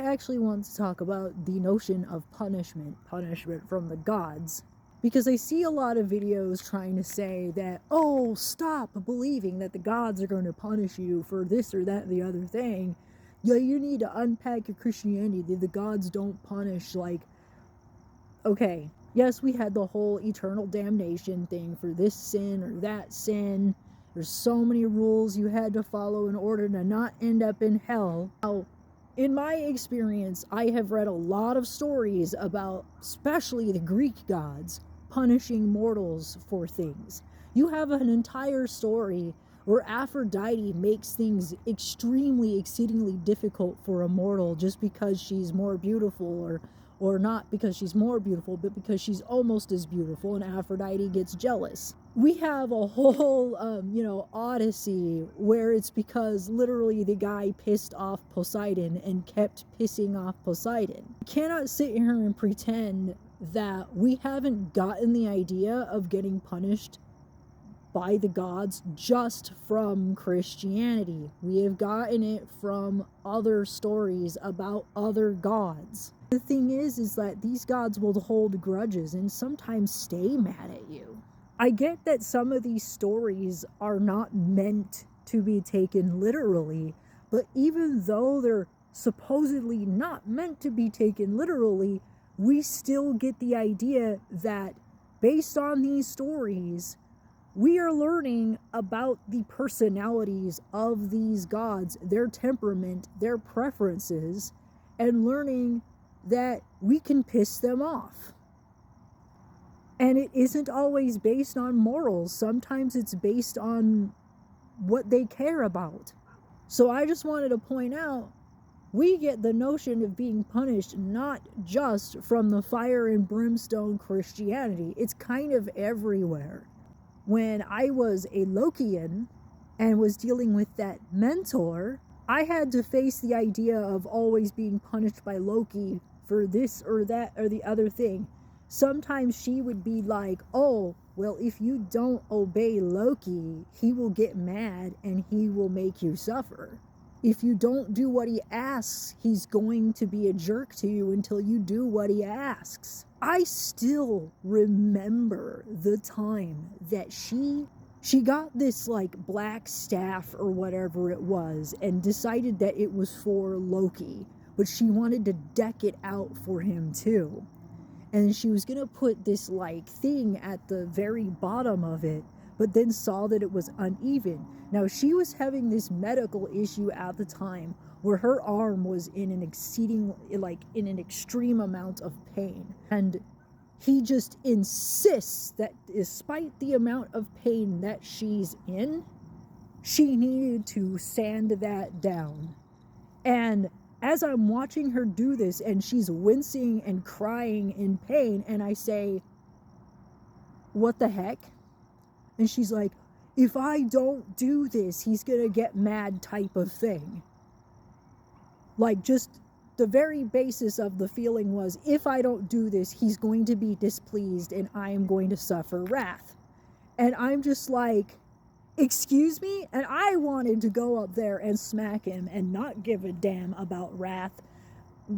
actually want to talk about the notion of punishment from the gods. Because I see a lot of videos trying to say that, oh, stop believing that the gods are going to punish you for this or that, the other thing. Yeah, you need to unpack your Christianity. The gods don't punish. Like, okay, yes, we had the whole eternal damnation thing for this sin or that sin. There's so many rules you had to follow in order to not end up in hell. Now, in my experience, I have read a lot of stories about, especially the Greek gods, punishing mortals for things. You have an entire story where Aphrodite makes things extremely, exceedingly difficult for a mortal just because she's more beautiful, or not because she's more beautiful, but because she's almost as beautiful, and Aphrodite gets jealous. We have a whole, Odyssey, where it's because literally the guy pissed off Poseidon and kept pissing off Poseidon. You cannot sit here and pretend that we haven't gotten the idea of getting punished by the gods just from Christianity. We have gotten it from other stories about other gods. The thing is that these gods will hold grudges and sometimes stay mad at you. I get that some of these stories are not meant to be taken literally, but even though they're supposedly not meant to be taken literally, we still get the idea that based on these stories, we are learning about the personalities of these gods, their temperament, their preferences, and learning that we can piss them off. And it isn't always based on morals. Sometimes it's based on what they care about. So I just wanted to point out, we get the notion of being punished not just from the fire and brimstone Christianity. It's kind of everywhere. When I was a Lokian and was dealing with that mentor, I had to face the idea of always being punished by Loki for this or that or the other thing. Sometimes she would be like, oh, well, if you don't obey Loki, he will get mad and he will make you suffer. If you don't do what he asks, he's going to be a jerk to you until you do what he asks. I still remember the time that she got this like black staff or whatever it was and decided that it was for Loki, but she wanted to deck it out for him too. And she was going to put this like thing at the very bottom of it, but then saw that it was uneven. Now, she was having this medical issue at the time where her arm was in an extreme amount of pain. And he just insists that despite the amount of pain that she's in, she needed to sand that down. And as I'm watching her do this and she's wincing and crying in pain, and I say, what the heck? And she's like, if I don't do this, he's gonna get mad type of thing. Like, just the very basis of the feeling was, if I don't do this, he's going to be displeased and I am going to suffer wrath. And I'm just like, excuse me? And I wanted to go up there and smack him and not give a damn about wrath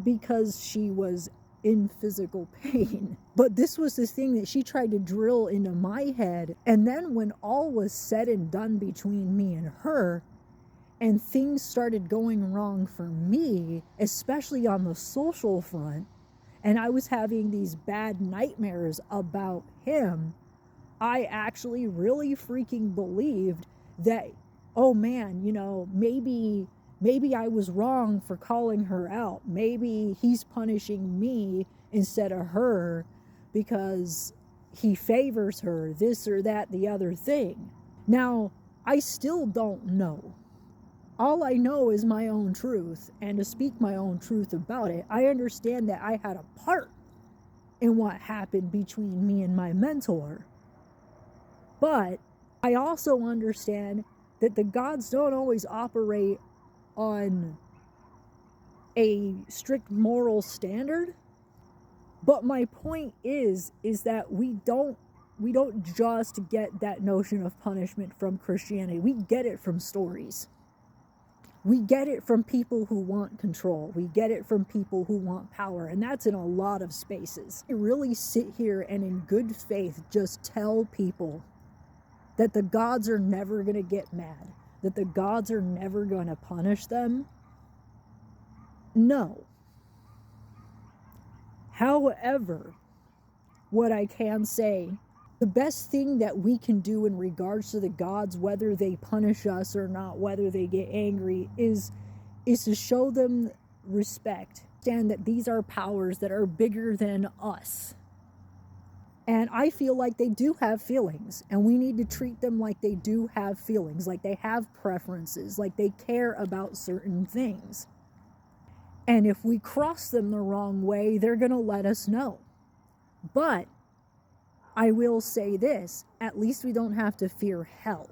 because she was in physical pain. But this was the thing that she tried to drill into my head. And then when all was said and done between me and her, and things started going wrong for me, especially on the social front, and I was having these bad nightmares about him, I actually really freaking believed that, oh man, maybe I was wrong for calling her out. Maybe he's punishing me instead of her because he favors her, this or that, the other thing. Now, I still don't know. All I know is my own truth, and to speak my own truth about it, I understand that I had a part in what happened between me and my mentor. But I also understand that the gods don't always operate on a strict moral standard. But my point is that we don't just get that notion of punishment from Christianity. We get it from stories. We get it from people who want control. We get it from people who want power. And that's in a lot of spaces. I really sit here and in good faith just tell people that the gods are never going to get mad, that the gods are never going to punish them. No. However, what I can say, the best thing that we can do in regards to the gods, whether they punish us or not, whether they get angry, is to show them respect. Understand that these are powers that are bigger than us. And I feel like they do have feelings, and we need to treat them like they do have feelings, like they have preferences, like they care about certain things. And if we cross them the wrong way, they're going to let us know. But I will say this, at least we don't have to fear hell.